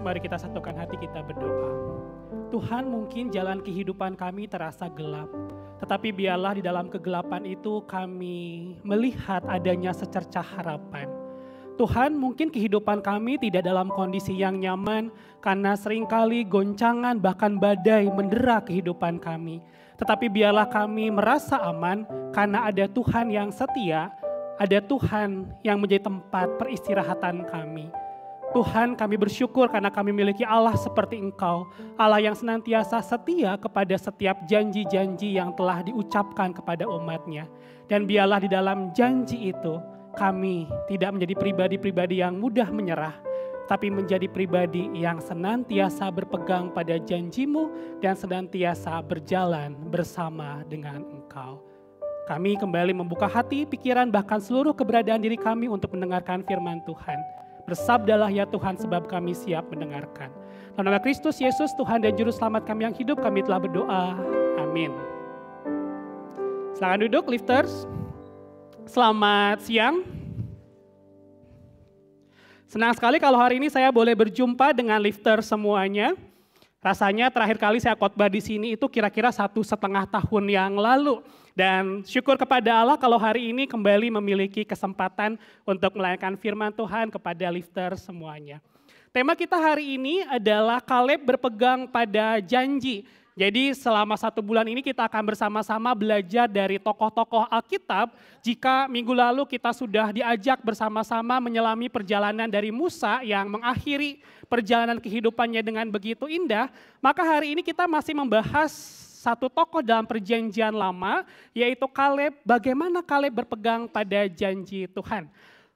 Mari kita satukan hati kita berdoa. Tuhan, mungkin jalan kehidupan kami terasa gelap, tetapi biarlah di dalam kegelapan itu kami melihat adanya secercah harapan. Tuhan, mungkin kehidupan kami tidak dalam kondisi yang nyaman karena seringkali goncangan bahkan badai mendera kehidupan kami. Tetapi biarlah kami merasa aman karena ada Tuhan yang setia, ada Tuhan yang menjadi tempat peristirahatan kami. Tuhan, kami bersyukur karena kami memiliki Allah seperti Engkau, Allah yang senantiasa setia kepada setiap janji-janji yang telah diucapkan kepada umat-Nya. Dan biarlah di dalam janji itu kami tidak menjadi pribadi-pribadi yang mudah menyerah, tapi menjadi pribadi yang senantiasa berpegang pada janji-Mu dan senantiasa berjalan bersama dengan Engkau. Kami kembali membuka hati, pikiran, bahkan seluruh keberadaan diri kami untuk mendengarkan firman Tuhan. Bersabdalah ya Tuhan, sebab kami siap mendengarkan. Dalam nama Kristus Yesus, Tuhan dan Juru Selamat kami yang hidup, kami telah berdoa. Amin. Silakan duduk, lifters. Selamat siang. Senang sekali kalau hari ini saya boleh berjumpa dengan lifter semuanya. Rasanya terakhir kali saya khotbah di sini itu kira-kira 1,5 tahun yang lalu. Dan syukur kepada Allah kalau hari ini kembali memiliki kesempatan untuk melayangkan firman Tuhan kepada lifter semuanya. Tema kita hari ini adalah Kaleb berpegang pada janji. Jadi selama 1 bulan ini kita akan bersama-sama belajar dari tokoh-tokoh Alkitab. Jika minggu lalu kita sudah diajak bersama-sama menyelami perjalanan dari Musa yang mengakhiri perjalanan kehidupannya dengan begitu indah, maka hari ini kita masih membahas satu tokoh dalam perjanjian lama, yaitu Kaleb. Bagaimana Kaleb berpegang pada janji Tuhan.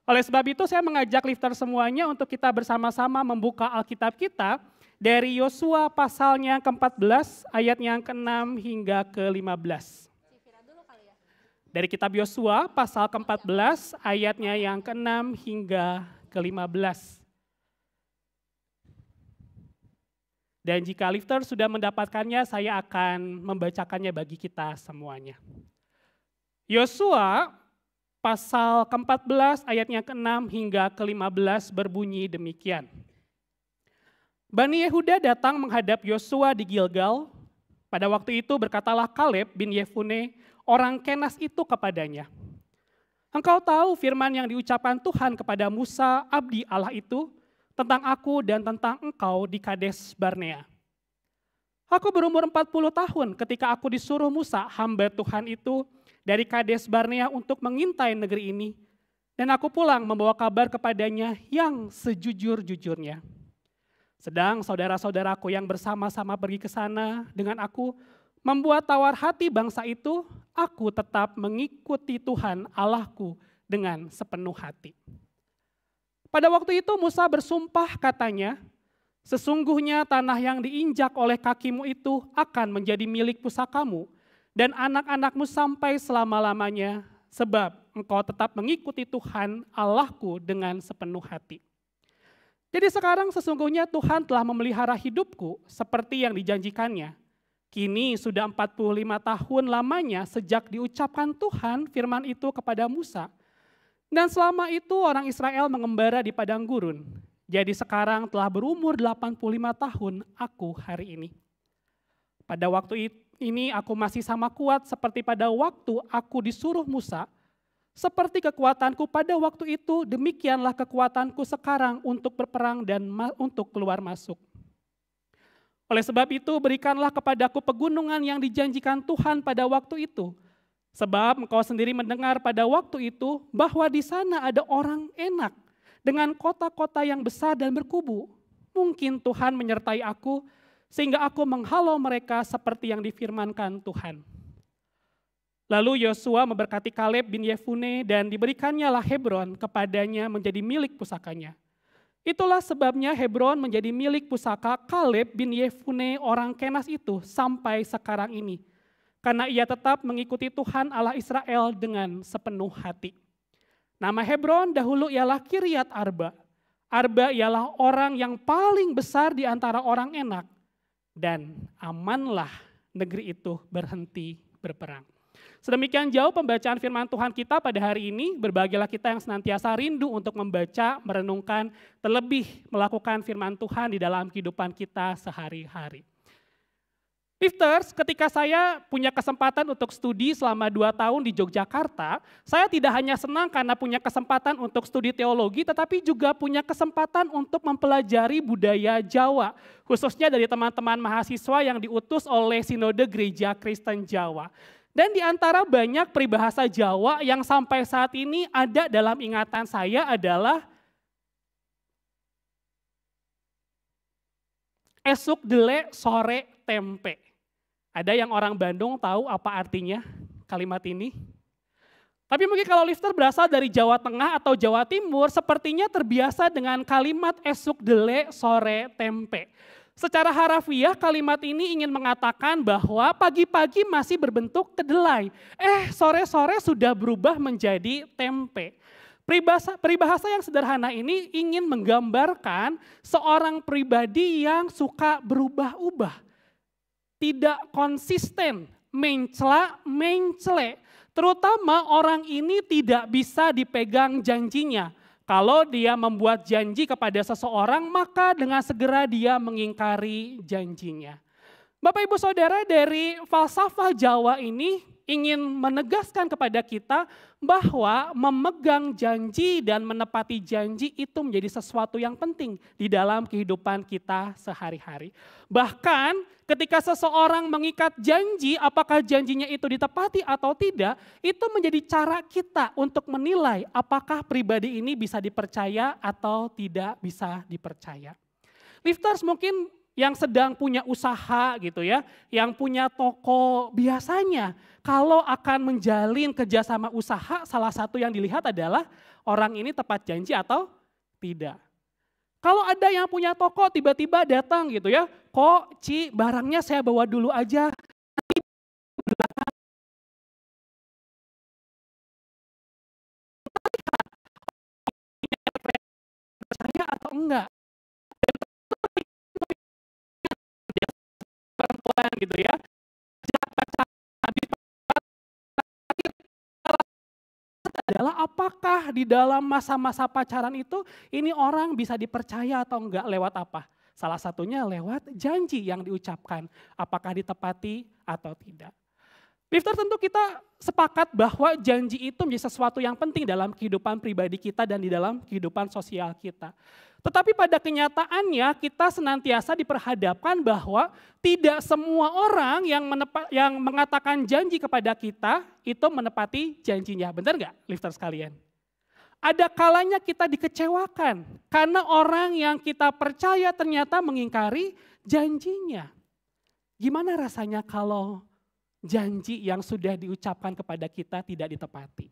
Oleh sebab itu saya mengajak lifter semuanya untuk kita bersama-sama membuka Alkitab kita dari Yosua pasalnya ke-14 ayatnya yang ke-6 hingga ke-15. Dari kitab Yosua pasal ke-14 ayatnya yang ke-6 hingga ke-15. Dan jika lifter sudah mendapatkannya, saya akan membacakannya bagi kita semuanya. Yosua pasal ke-14 ayatnya ke-6 hingga ke-15 berbunyi demikian. Bani Yehuda datang menghadap Yosua di Gilgal. Pada waktu itu berkatalah Kaleb bin Yefune, orang Kenas itu kepadanya. Engkau tahu firman yang diucapkan Tuhan kepada Musa, abdi Allah itu, tentang aku dan tentang engkau di Kades Barnea. Aku berumur 40 tahun ketika aku disuruh Musa, hamba Tuhan itu, dari Kades Barnea untuk mengintai negeri ini. Dan aku pulang membawa kabar kepadanya yang sejujur-jujurnya. Sedang saudara-saudaraku yang bersama-sama pergi ke sana dengan aku, membuat tawar hati bangsa itu, aku tetap mengikuti Tuhan Allahku dengan sepenuh hati. Pada waktu itu Musa bersumpah katanya, sesungguhnya tanah yang diinjak oleh kakimu itu akan menjadi milik pusakamu dan anak-anakmu sampai selama-lamanya, sebab engkau tetap mengikuti Tuhan Allahku dengan sepenuh hati. Jadi sekarang sesungguhnya Tuhan telah memelihara hidupku seperti yang dijanjikannya. Kini sudah 45 tahun lamanya sejak diucapkan Tuhan firman itu kepada Musa. Dan selama itu orang Israel mengembara di padang gurun. Jadi sekarang telah berumur 85 tahun aku hari ini. Pada waktu ini aku masih sama kuat seperti pada waktu aku disuruh Musa. Seperti kekuatanku pada waktu itu, demikianlah kekuatanku sekarang untuk berperang dan untuk keluar masuk. Oleh sebab itu berikanlah kepadaku pegunungan yang dijanjikan Tuhan pada waktu itu. Sebab engkau sendiri mendengar pada waktu itu bahwa di sana ada orang enak dengan kota-kota yang besar dan berkubu. Mungkin Tuhan menyertai aku sehingga aku menghalau mereka seperti yang difirmankan Tuhan. Lalu Yosua memberkati Kaleb bin Yefune dan diberikannya lah Hebron kepadanya menjadi milik pusakanya. Itulah sebabnya Hebron menjadi milik pusaka Kaleb bin Yefune orang Kenas itu sampai sekarang ini. Karena ia tetap mengikuti Tuhan Allah Israel dengan sepenuh hati. Nama Hebron dahulu ialah Kiryat Arba. Arba ialah orang yang paling besar di antara orang enak. Dan amanlah negeri itu berhenti berperang. Sedemikian jauh pembacaan firman Tuhan kita pada hari ini, berbahagialah kita yang senantiasa rindu untuk membaca, merenungkan, terlebih melakukan firman Tuhan di dalam kehidupan kita sehari-hari. Lifters, ketika saya punya kesempatan untuk studi selama 2 tahun di Yogyakarta, saya tidak hanya senang karena punya kesempatan untuk studi teologi, tetapi juga punya kesempatan untuk mempelajari budaya Jawa, khususnya dari teman-teman mahasiswa yang diutus oleh Sinode Gereja Kristen Jawa. Dan di antara banyak peribahasa Jawa yang sampai saat ini ada dalam ingatan saya adalah esuk dele sore tempe. Ada yang orang Bandung tahu apa artinya kalimat ini? Tapi mungkin kalau lifter berasal dari Jawa Tengah atau Jawa Timur, sepertinya terbiasa dengan kalimat esuk dele sore tempe. Secara harafiah kalimat ini ingin mengatakan bahwa pagi-pagi masih berbentuk kedelai. Sore-sore sudah berubah menjadi tempe. Peribahasa yang sederhana ini ingin menggambarkan seorang pribadi yang suka berubah-ubah. Tidak konsisten, mencela, mencele. Terutama orang ini tidak bisa dipegang janjinya. Kalau dia membuat janji kepada seseorang, maka dengan segera dia mengingkari janjinya. Bapak Ibu Saudara, dari falsafah Jawa ini ingin menegaskan kepada kita bahwa memegang janji dan menepati janji itu menjadi sesuatu yang penting di dalam kehidupan kita sehari-hari. Bahkan ketika seseorang mengikat janji, apakah janjinya itu ditepati atau tidak, itu menjadi cara kita untuk menilai apakah pribadi ini bisa dipercaya atau tidak bisa dipercaya. Lifters mungkin yang sedang punya usaha gitu ya, yang punya toko, biasanya kalau akan menjalin kerjasama usaha, salah satu yang dilihat adalah orang ini tepat janji atau tidak. Kalau ada yang punya toko tiba-tiba datang gitu ya, kok Ci barangnya saya bawa dulu aja, nanti belakang percaya atau enggak. Perempuan gitu ya, adalah apakah di dalam masa-masa pacaran itu ini orang bisa dipercaya atau enggak lewat apa? Salah satunya lewat janji yang diucapkan, apakah ditepati atau tidak. Lifter, tentu kita sepakat bahwa janji itu menjadi sesuatu yang penting dalam kehidupan pribadi kita dan di dalam kehidupan sosial kita. Tetapi pada kenyataannya kita senantiasa diperhadapkan bahwa tidak semua orang yang mengatakan janji kepada kita itu menepati janjinya. Benar nggak, lifter sekalian? Ada kalanya kita dikecewakan karena orang yang kita percaya ternyata mengingkari janjinya. Gimana rasanya kalau janji yang sudah diucapkan kepada kita tidak ditepati?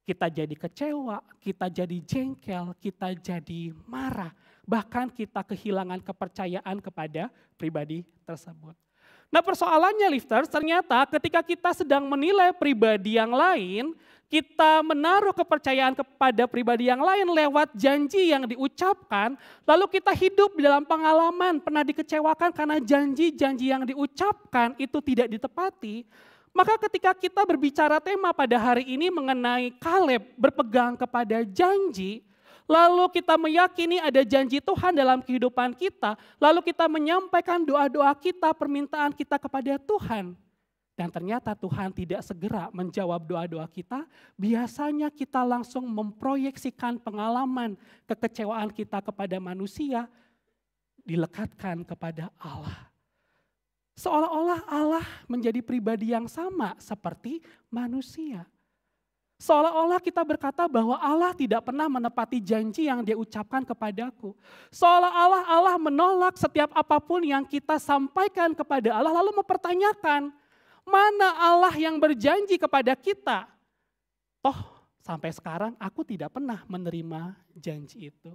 Kita jadi kecewa, kita jadi jengkel, kita jadi marah. Bahkan kita kehilangan kepercayaan kepada pribadi tersebut. Nah persoalannya lifters, ternyata ketika kita sedang menilai pribadi yang lain, kita menaruh kepercayaan kepada pribadi yang lain lewat janji yang diucapkan, lalu kita hidup di dalam pengalaman pernah dikecewakan karena janji-janji yang diucapkan itu tidak ditepati. Maka ketika kita berbicara tema pada hari ini mengenai Kaleb berpegang kepada janji, lalu kita meyakini ada janji Tuhan dalam kehidupan kita, lalu kita menyampaikan doa-doa kita, permintaan kita kepada Tuhan. Dan ternyata Tuhan tidak segera menjawab doa-doa kita, biasanya kita langsung memproyeksikan pengalaman kekecewaan kita kepada manusia, dilekatkan kepada Allah. Seolah-olah Allah menjadi pribadi yang sama seperti manusia. Seolah-olah kita berkata bahwa Allah tidak pernah menepati janji yang Dia ucapkan kepadaku. Seolah-olah Allah menolak setiap apapun yang kita sampaikan kepada Allah lalu mempertanyakan, mana Allah yang berjanji kepada kita? Toh sampai sekarang aku tidak pernah menerima janji itu.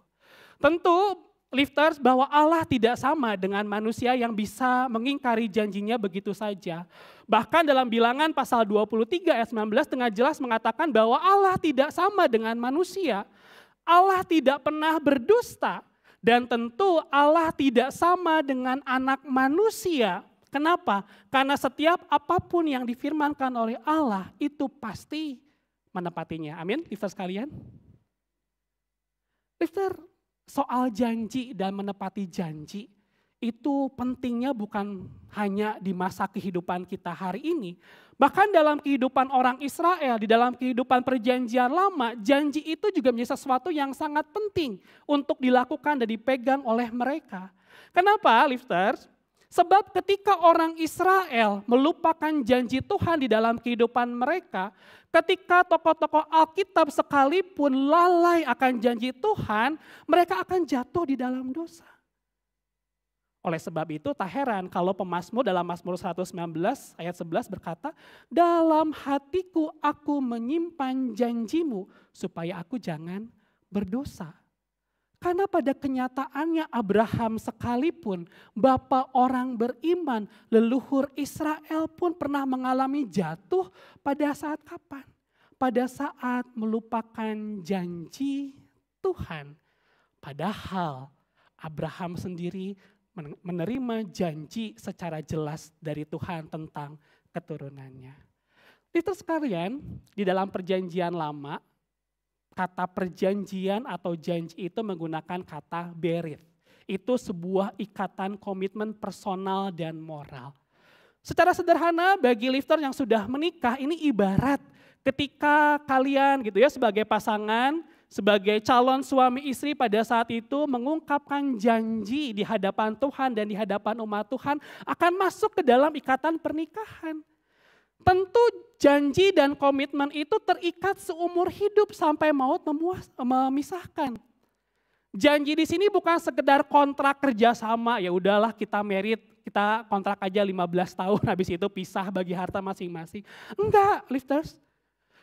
Tentu lifters, bahwa Allah tidak sama dengan manusia yang bisa mengingkari janjinya begitu saja. Bahkan dalam Bilangan pasal 23 ayat 19 dengan jelas mengatakan bahwa Allah tidak sama dengan manusia. Allah tidak pernah berdusta dan tentu Allah tidak sama dengan anak manusia. Kenapa? Karena setiap apapun yang difirmankan oleh Allah itu pasti menepatinya. Amin, lifters sekalian. Lifter, soal janji dan menepati janji itu pentingnya bukan hanya di masa kehidupan kita hari ini. Bahkan dalam kehidupan orang Israel, di dalam kehidupan perjanjian lama, janji itu juga menjadi sesuatu yang sangat penting untuk dilakukan dan dipegang oleh mereka. Kenapa, lifters? Sebab ketika orang Israel melupakan janji Tuhan di dalam kehidupan mereka, ketika tokoh-tokoh Alkitab sekalipun lalai akan janji Tuhan, mereka akan jatuh di dalam dosa. Oleh sebab itu tak heran kalau pemazmur dalam Mazmur 119 ayat 11 berkata, dalam hatiku aku menyimpan janjimu supaya aku jangan berdosa. Karena pada kenyataannya Abraham sekalipun, bapa orang beriman, leluhur Israel pun pernah mengalami jatuh pada saat kapan? Pada saat melupakan janji Tuhan. Padahal Abraham sendiri menerima janji secara jelas dari Tuhan tentang keturunannya. Itu sekalian, di dalam perjanjian lama, kata perjanjian atau janji itu menggunakan kata berit. Itu sebuah ikatan komitmen personal dan moral. Secara sederhana bagi lifter yang sudah menikah, ini ibarat ketika kalian gitu ya sebagai pasangan, sebagai calon suami istri pada saat itu mengungkapkan janji di hadapan Tuhan dan di hadapan umat Tuhan akan masuk ke dalam ikatan pernikahan. Tentu janji dan komitmen itu terikat seumur hidup sampai maut memisahkan. Janji di sini bukan sekedar kontrak kerjasama, ya udahlah kita merit, kita kontrak aja 15 tahun habis itu pisah bagi harta masing-masing. Enggak, lifters.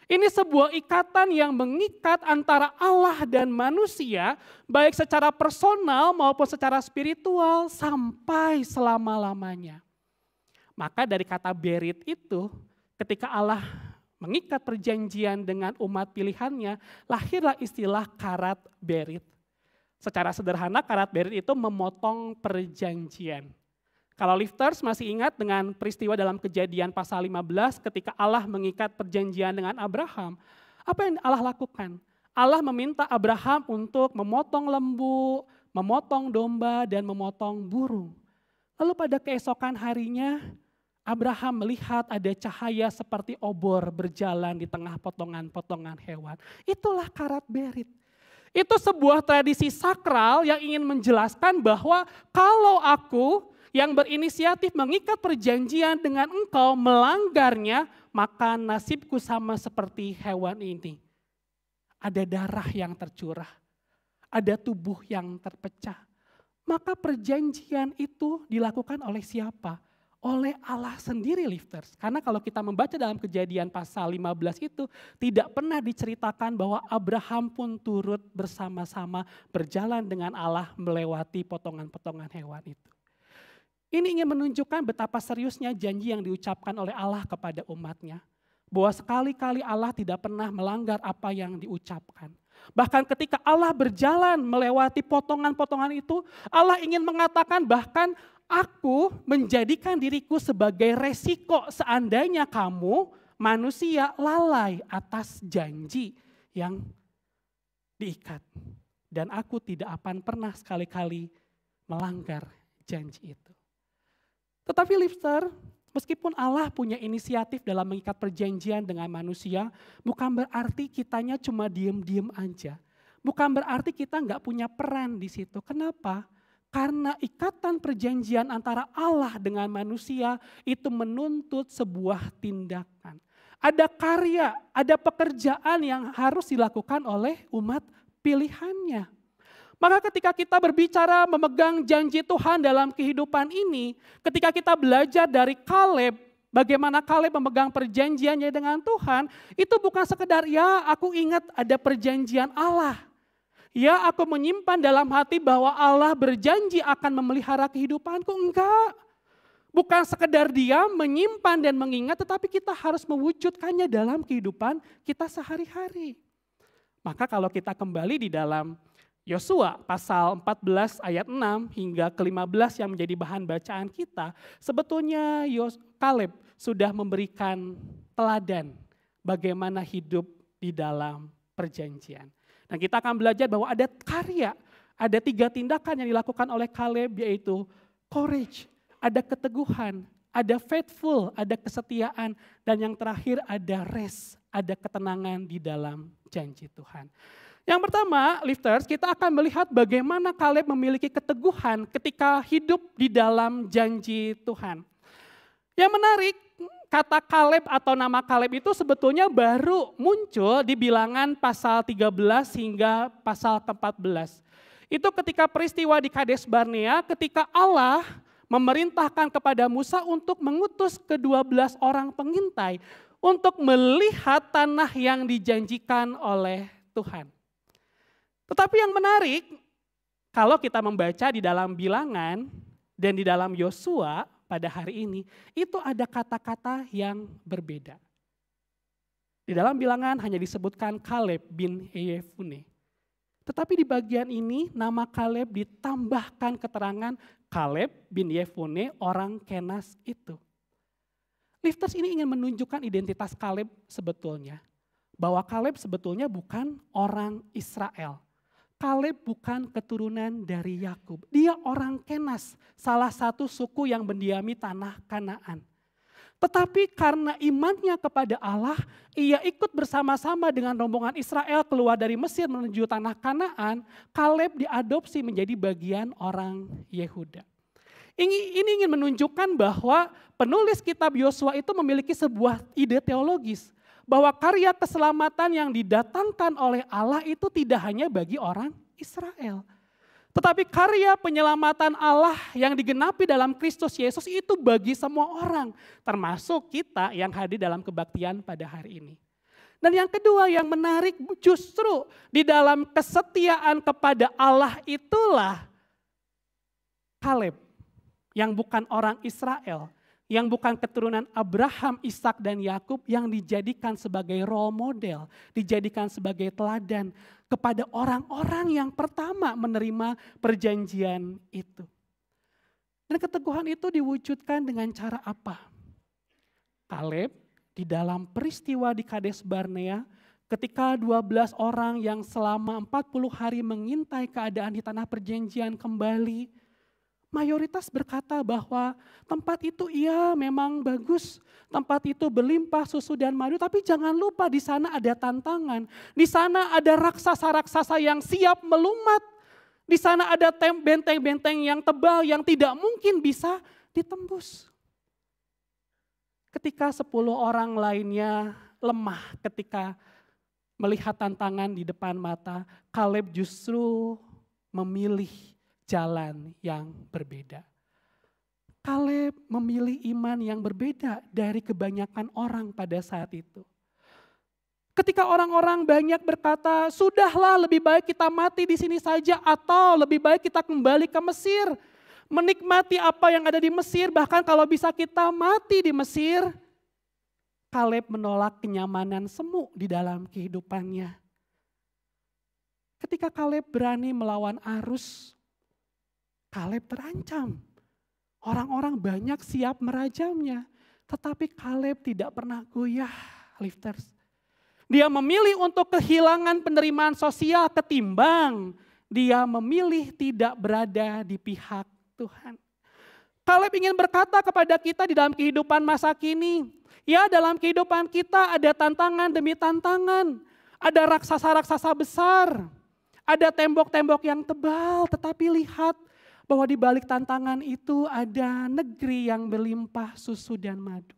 Ini sebuah ikatan yang mengikat antara Allah dan manusia, baik secara personal maupun secara spiritual sampai selama-lamanya. Maka dari kata berit itu, ketika Allah mengikat perjanjian dengan umat pilihannya, lahirlah istilah karat berit. Secara sederhana karat berit itu memotong perjanjian. Kalau lifters masih ingat dengan peristiwa dalam Kejadian pasal 15 ketika Allah mengikat perjanjian dengan Abraham. Apa yang Allah lakukan? Allah meminta Abraham untuk memotong lembu, memotong domba, dan memotong burung. Lalu pada keesokan harinya Abraham melihat ada cahaya seperti obor berjalan di tengah potongan-potongan hewan. Itulah karat berit. Itu sebuah tradisi sakral yang ingin menjelaskan bahwa kalau aku yang berinisiatif mengikat perjanjian dengan engkau melanggarnya, maka nasibku sama seperti hewan ini. Ada darah yang tercurah, ada tubuh yang terpecah. Maka perjanjian itu dilakukan oleh siapa? Oleh Allah sendiri, lifters. Karena kalau kita membaca dalam Kejadian pasal 15 itu, tidak pernah diceritakan bahwa Abraham pun turut bersama-sama berjalan dengan Allah melewati potongan-potongan hewan itu. Ini ingin menunjukkan betapa seriusnya janji yang diucapkan oleh Allah kepada umatnya. Bahwa sekali-kali Allah tidak pernah melanggar apa yang diucapkan. Bahkan ketika Allah berjalan melewati potongan-potongan itu, Allah ingin mengatakan bahkan aku menjadikan diriku sebagai resiko seandainya kamu manusia lalai atas janji yang diikat. Dan aku tidak akan pernah sekali-kali melanggar janji itu. Tetapi listener, meskipun Allah punya inisiatif dalam mengikat perjanjian dengan manusia, bukan berarti kitanya cuma diem-diem aja. Bukan berarti kita nggak punya peran di situ. Kenapa? Karena ikatan perjanjian antara Allah dengan manusia itu menuntut sebuah tindakan. Ada karya, ada pekerjaan yang harus dilakukan oleh umat pilihannya. Maka ketika kita berbicara memegang janji Tuhan dalam kehidupan ini, ketika kita belajar dari Kaleb, bagaimana Kaleb memegang perjanjiannya dengan Tuhan, itu bukan sekedar ya aku ingat ada perjanjian Allah. Ya aku menyimpan dalam hati bahwa Allah berjanji akan memelihara kehidupanku, enggak. Bukan sekedar dia menyimpan dan mengingat, tetapi kita harus mewujudkannya dalam kehidupan kita sehari-hari. Maka kalau kita kembali di dalam Yosua pasal 14 ayat 6 hingga ke-15 yang menjadi bahan bacaan kita, sebetulnya Kaleb sudah memberikan teladan bagaimana hidup di dalam perjanjian. Dan kita akan belajar bahwa ada karya, ada 3 tindakan yang dilakukan oleh Kaleb, yaitu courage, ada keteguhan, ada faithful, ada kesetiaan, dan yang terakhir ada rest, ada ketenangan di dalam janji Tuhan. Yang pertama, lifters, kita akan melihat bagaimana Kaleb memiliki keteguhan ketika hidup di dalam janji Tuhan. Yang menarik, kata Kaleb atau nama Kaleb itu sebetulnya baru muncul di Bilangan pasal 13 hingga pasal ke-14. Itu ketika peristiwa di Kades Barnea, ketika Allah memerintahkan kepada Musa untuk mengutus ke-12 orang pengintai untuk melihat tanah yang dijanjikan oleh Tuhan. Tetapi yang menarik, kalau kita membaca di dalam Bilangan dan di dalam Yosua pada hari ini, itu ada kata-kata yang berbeda. Di dalam Bilangan hanya disebutkan Kaleb bin Yefune. Tetapi di bagian ini nama Kaleb ditambahkan keterangan Kaleb bin Yefune orang Kenas itu. Lifters ini ingin menunjukkan identitas Kaleb sebetulnya. Bahwa Kaleb sebetulnya bukan orang Israel. Kaleb bukan keturunan dari Yakub. Dia orang Kenas, salah satu suku yang mendiami tanah Kanaan. Tetapi karena imannya kepada Allah, ia ikut bersama-sama dengan rombongan Israel keluar dari Mesir menuju tanah Kanaan. Kaleb diadopsi menjadi bagian orang Yehuda. Ini ingin menunjukkan bahwa penulis kitab Yosua itu memiliki sebuah ide teologis. Bahwa karya keselamatan yang didatangkan oleh Allah itu tidak hanya bagi orang Israel. Tetapi karya penyelamatan Allah yang digenapi dalam Kristus Yesus itu bagi semua orang. Termasuk kita yang hadir dalam kebaktian pada hari ini. Dan yang kedua yang menarik justru di dalam kesetiaan kepada Allah itulah Kaleb yang bukan orang Israel. Yang bukan keturunan Abraham, Ishak dan Yakub yang dijadikan sebagai role model, dijadikan sebagai teladan kepada orang-orang yang pertama menerima perjanjian itu. Dan keteguhan itu diwujudkan dengan cara apa? Kaleb di dalam peristiwa di Kades Barnea ketika 12 orang yang selama 40 hari mengintai keadaan di tanah perjanjian kembali, mayoritas berkata bahwa tempat itu iya memang bagus, tempat itu berlimpah susu dan madu, tapi jangan lupa di sana ada tantangan. Di sana ada raksasa-raksasa yang siap melumat. Di sana ada benteng-benteng yang tebal yang tidak mungkin bisa ditembus. Ketika 10 orang lainnya lemah ketika melihat tantangan di depan mata, Kaleb justru memilih jalan yang berbeda. Kaleb memilih iman yang berbeda dari kebanyakan orang pada saat itu. Ketika orang-orang banyak berkata, sudahlah lebih baik kita mati di sini saja atau lebih baik kita kembali ke Mesir. Menikmati apa yang ada di Mesir, bahkan kalau bisa kita mati di Mesir. Kaleb menolak kenyamanan semu di dalam kehidupannya. Ketika Kaleb berani melawan arus, Kaleb terancam. Orang-orang banyak siap merajamnya. Tetapi Kaleb tidak pernah goyah, lifters. Dia memilih untuk kehilangan penerimaan sosial ketimbang dia memilih tidak berada di pihak Tuhan. Kaleb ingin berkata kepada kita di dalam kehidupan masa kini, ya dalam kehidupan kita ada tantangan demi tantangan. Ada raksasa-raksasa besar, ada tembok-tembok yang tebal, tetapi lihat bahwa di balik tantangan itu ada negeri yang berlimpah susu dan madu.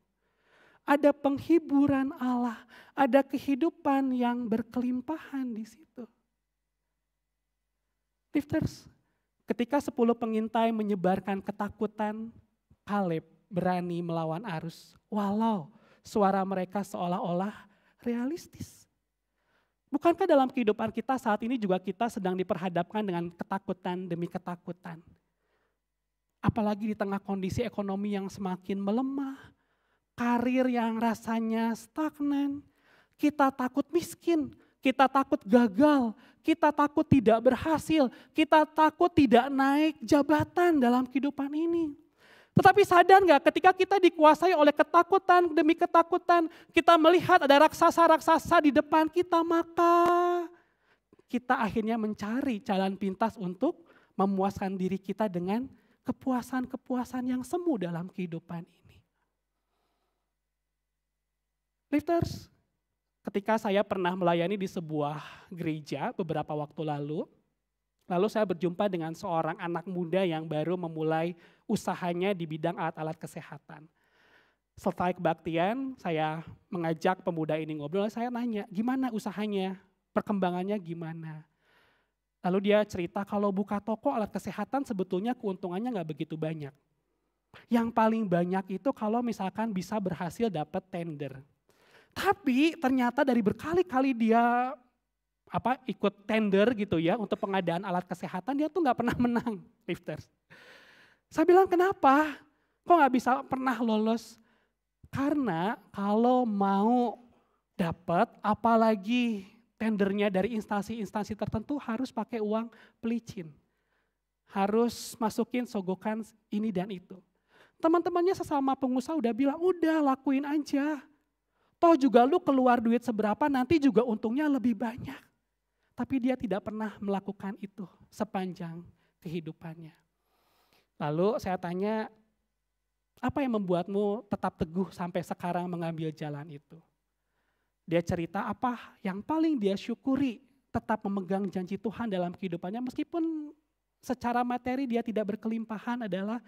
Ada penghiburan Allah, ada kehidupan yang berkelimpahan di situ. Lifters, ketika 10 pengintai menyebarkan ketakutan, Kaleb berani melawan arus. Walau suara mereka seolah-olah realistis. Bukankah dalam kehidupan kita saat ini juga kita sedang diperhadapkan dengan ketakutan demi ketakutan? Apalagi di tengah kondisi ekonomi yang semakin melemah, karir yang rasanya stagnan, kita takut miskin, kita takut gagal, kita takut tidak berhasil, kita takut tidak naik jabatan dalam kehidupan ini. Tetapi sadar nggak ketika kita dikuasai oleh ketakutan demi ketakutan, kita melihat ada raksasa-raksasa di depan kita, maka kita akhirnya mencari jalan pintas untuk memuaskan diri kita dengan kepuasan-kepuasan yang semu dalam kehidupan ini. Lifters, ketika saya pernah melayani di sebuah gereja beberapa waktu lalu saya berjumpa dengan seorang anak muda yang baru memulai usahanya di bidang alat-alat kesehatan. Setelah kebaktian, saya mengajak pemuda ini ngobrol, saya nanya, gimana usahanya, perkembangannya gimana? Lalu dia cerita kalau buka toko alat kesehatan sebetulnya keuntungannya nggak begitu banyak. Yang paling banyak itu kalau misalkan bisa berhasil dapat tender. Tapi ternyata dari berkali-kali dia ikut tender gitu ya untuk pengadaan alat kesehatan, dia tuh nggak pernah menang, lifters. Saya bilang kenapa? Kok nggak bisa pernah lolos? Karena kalau mau dapat apalagi tendernya dari instansi-instansi tertentu harus pakai uang pelicin. Harus masukin sogokan ini dan itu. Teman-temannya sesama pengusaha udah bilang, udah lakuin aja. Toh juga lu keluar duit seberapa nanti juga untungnya lebih banyak. Tapi dia tidak pernah melakukan itu sepanjang kehidupannya. Lalu saya tanya, apa yang membuatmu tetap teguh sampai sekarang mengambil jalan itu? Dia cerita apa yang paling dia syukuri tetap memegang janji Tuhan dalam kehidupannya meskipun secara materi dia tidak berkelimpahan adalah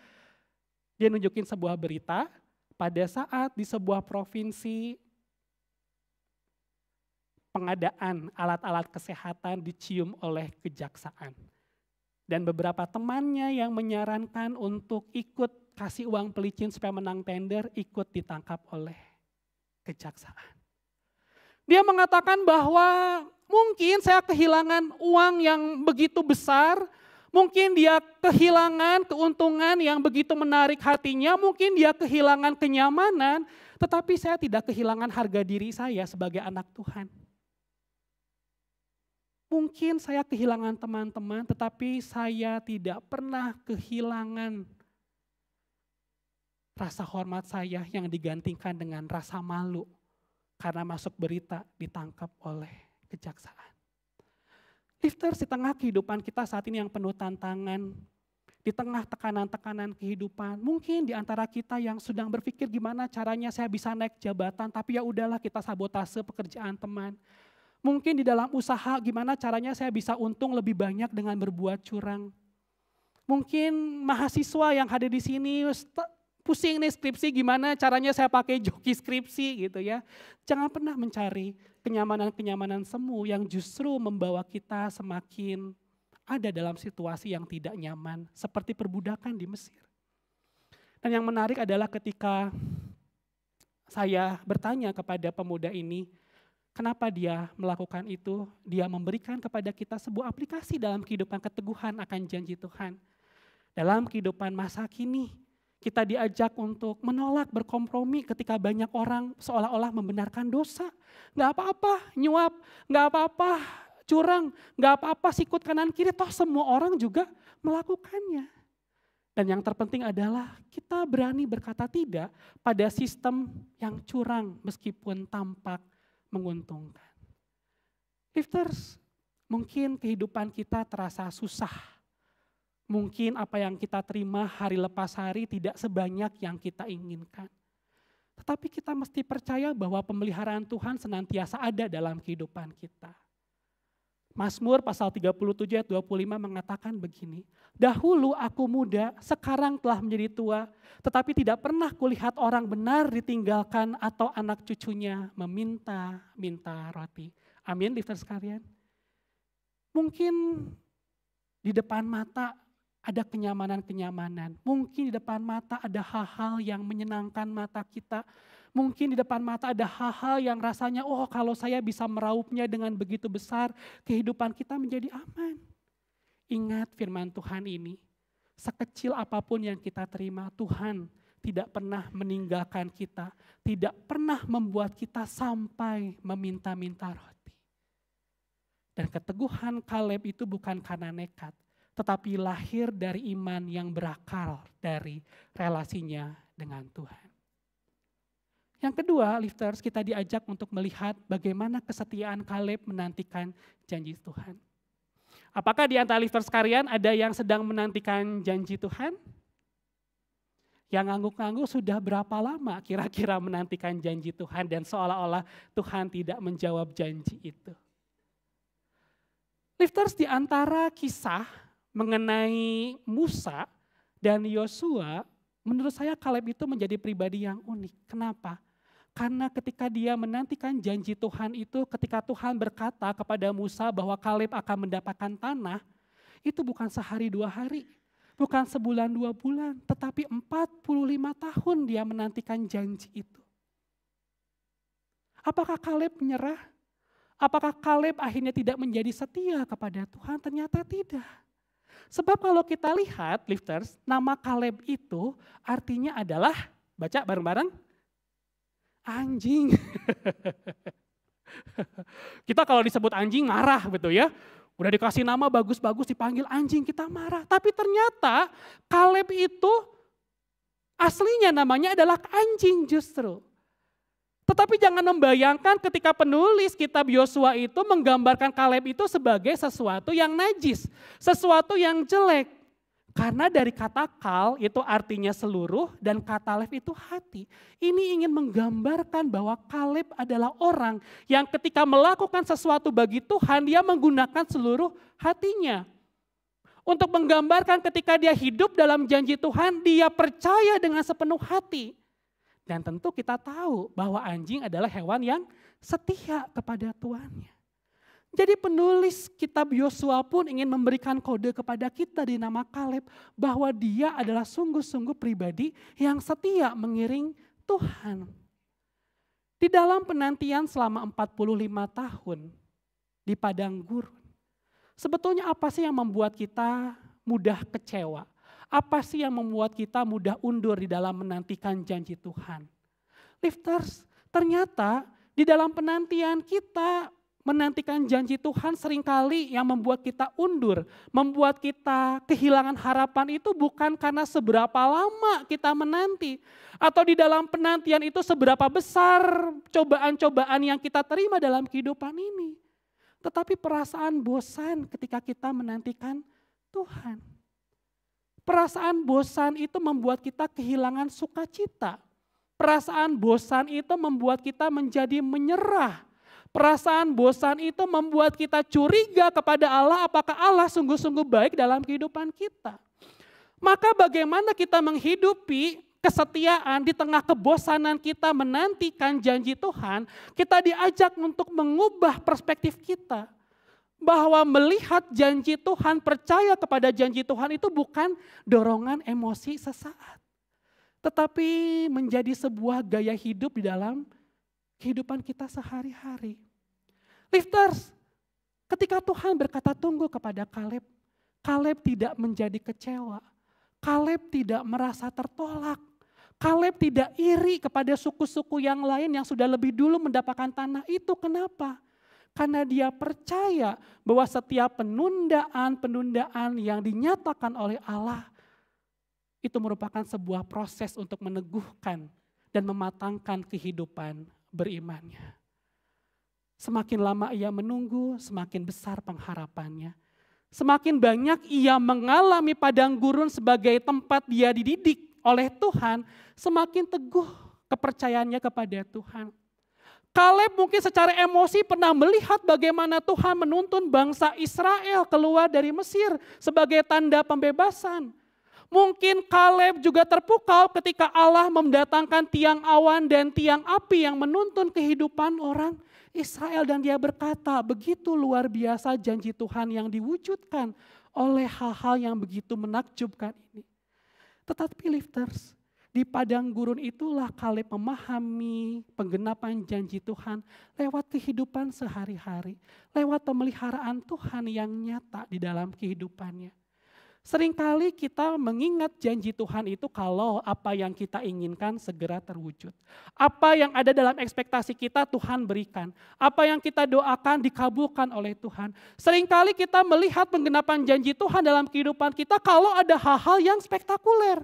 dia nunjukin sebuah berita pada saat di sebuah provinsi pengadaan alat-alat kesehatan dicium oleh kejaksaan. Dan beberapa temannya yang menyarankan untuk ikut kasih uang pelicin supaya menang tender ikut ditangkap oleh kejaksaan. Dia mengatakan bahwa mungkin saya kehilangan uang yang begitu besar, mungkin dia kehilangan keuntungan yang begitu menarik hatinya, mungkin dia kehilangan kenyamanan, tetapi saya tidak kehilangan harga diri saya sebagai anak Tuhan. Mungkin saya kehilangan teman-teman, tetapi saya tidak pernah kehilangan rasa hormat saya yang digantikan dengan rasa malu karena masuk berita ditangkap oleh kejaksaan. Lifters, di tengah kehidupan kita saat ini yang penuh tantangan, di tengah tekanan-tekanan kehidupan, mungkin di antara kita yang sedang berpikir gimana caranya saya bisa naik jabatan, tapi ya udahlah kita sabotase pekerjaan teman. Mungkin di dalam usaha gimana caranya saya bisa untung lebih banyak dengan berbuat curang. Mungkin mahasiswa yang hadir di sini pusing nih skripsi gimana caranya saya pakai joki skripsi gitu ya. Jangan pernah mencari kenyamanan-kenyamanan semu yang justru membawa kita semakin ada dalam situasi yang tidak nyaman seperti perbudakan di Mesir. Dan yang menarik adalah ketika saya bertanya kepada pemuda ini, kenapa dia melakukan itu? Dia memberikan kepada kita sebuah aplikasi dalam kehidupan keteguhan akan janji Tuhan. Dalam kehidupan masa kini, kita diajak untuk menolak berkompromi ketika banyak orang seolah-olah membenarkan dosa. Gak apa-apa nyuap, gak apa-apa curang, gak apa-apa sikut kanan kiri, toh semua orang juga melakukannya. Dan yang terpenting adalah kita berani berkata tidak pada sistem yang curang meskipun tampak menguntungkan. Lifters, mungkin kehidupan kita terasa susah. Mungkin apa yang kita terima hari lepas hari tidak sebanyak yang kita inginkan. Tetapi kita mesti percaya bahwa pemeliharaan Tuhan senantiasa ada dalam kehidupan kita. Mazmur pasal 37 ayat 25 mengatakan begini, dahulu aku muda, sekarang telah menjadi tua, tetapi tidak pernah kulihat orang benar ditinggalkan atau anak cucunya meminta-minta roti. Amin, lifters sekalian. Mungkin di depan mata ada kenyamanan-kenyamanan. Mungkin di depan mata ada hal-hal yang menyenangkan mata kita. Mungkin di depan mata ada hal-hal yang rasanya, oh kalau saya bisa meraupnya dengan begitu besar, kehidupan kita menjadi aman. Ingat firman Tuhan ini, sekecil apapun yang kita terima, Tuhan tidak pernah meninggalkan kita, tidak pernah membuat kita sampai meminta-minta roti. Dan keteguhan Kaleb itu bukan karena nekat, tetapi lahir dari iman yang berakar dari relasinya dengan Tuhan. Yang kedua, lifters, kita diajak untuk melihat bagaimana kesetiaan Kaleb menantikan janji Tuhan. Apakah di antara lifters sekalian ada yang sedang menantikan janji Tuhan? Yang ngangguk-ngangguk sudah berapa lama kira-kira menantikan janji Tuhan dan seolah-olah Tuhan tidak menjawab janji itu. Lifters, di antara kisah mengenai Musa dan Yosua, menurut saya Kaleb itu menjadi pribadi yang unik. Kenapa? Karena ketika dia menantikan janji Tuhan itu, ketika Tuhan berkata kepada Musa bahwa Kaleb akan mendapatkan tanah, itu bukan sehari 2 hari. Bukan sebulan 2 bulan, tetapi 45 tahun dia menantikan janji itu. Apakah Kaleb menyerah? Apakah Kaleb akhirnya tidak menjadi setia kepada Tuhan? Ternyata tidak. Sebab kalau kita lihat, lifters, nama Kaleb itu artinya adalah, baca bareng-bareng, anjing. Kita kalau disebut anjing marah betul ya. Udah dikasih nama bagus-bagus dipanggil anjing kita marah. Tapi ternyata Kaleb itu aslinya namanya adalah anjing justru. Tetapi jangan membayangkan ketika penulis kitab Yosua itu menggambarkan Kaleb itu sebagai sesuatu yang najis. Sesuatu yang jelek. Karena dari kata kal itu artinya seluruh dan kata lef itu hati. Ini ingin menggambarkan bahwa Kaleb adalah orang yang ketika melakukan sesuatu bagi Tuhan dia menggunakan seluruh hatinya. Untuk menggambarkan ketika dia hidup dalam janji Tuhan dia percaya dengan sepenuh hati. Dan tentu kita tahu bahwa anjing adalah hewan yang setia kepada tuannya. Jadi penulis kitab Yosua pun ingin memberikan kode kepada kita di nama Kaleb bahwa dia adalah sungguh-sungguh pribadi yang setia mengiring Tuhan. Di dalam penantian selama 45 tahun di padang gurun, sebetulnya apa sih yang membuat kita mudah kecewa? Apa sih yang membuat kita mudah undur di dalam menantikan janji Tuhan? Lifters, ternyata di dalam penantian kita menantikan janji Tuhan seringkali yang membuat kita undur, membuat kita kehilangan harapan itu bukan karena seberapa lama kita menanti. Atau di dalam penantian itu seberapa besar cobaan-cobaan yang kita terima dalam kehidupan ini. Tetapi perasaan bosan ketika kita menantikan Tuhan. Perasaan bosan itu membuat kita kehilangan sukacita. Perasaan bosan itu membuat kita menjadi menyerah. Perasaan bosan itu membuat kita curiga kepada Allah apakah Allah sungguh-sungguh baik dalam kehidupan kita. Maka bagaimana kita menghidupi kesetiaan di tengah kebosanan kita menantikan janji Tuhan, kita diajak untuk mengubah perspektif kita. Bahwa melihat janji Tuhan, percaya kepada janji Tuhan itu bukan dorongan emosi sesaat. Tetapi menjadi sebuah gaya hidup di dalam kehidupan kita sehari-hari. Lifters, ketika Tuhan berkata tunggu kepada Kaleb, Kaleb tidak menjadi kecewa. Kaleb tidak merasa tertolak. Kaleb tidak iri kepada suku-suku yang lain yang sudah lebih dulu mendapatkan tanah itu. Kenapa? Karena dia percaya bahwa setiap penundaan yang dinyatakan oleh Allah itu merupakan sebuah proses untuk meneguhkan dan mematangkan kehidupan berimannya. Semakin lama ia menunggu, semakin besar pengharapannya. Semakin banyak ia mengalami padang gurun sebagai tempat dia dididik oleh Tuhan, semakin teguh kepercayaannya kepada Tuhan. Kaleb mungkin secara emosi pernah melihat bagaimana Tuhan menuntun bangsa Israel keluar dari Mesir sebagai tanda pembebasan. Mungkin Kaleb juga terpukau ketika Allah mendatangkan tiang awan dan tiang api yang menuntun kehidupan orang Israel. Dan dia berkata, begitu luar biasa janji Tuhan yang diwujudkan oleh hal-hal yang begitu menakjubkan ini. Tetapi lifters, di padang gurun itulah Kaleb memahami penggenapan janji Tuhan lewat kehidupan sehari-hari. Lewat pemeliharaan Tuhan yang nyata di dalam kehidupannya. Seringkali kita mengingat janji Tuhan itu kalau apa yang kita inginkan segera terwujud. Apa yang ada dalam ekspektasi kita Tuhan berikan. Apa yang kita doakan dikabulkan oleh Tuhan. Seringkali kita melihat penggenapan janji Tuhan dalam kehidupan kita kalau ada hal-hal yang spektakuler.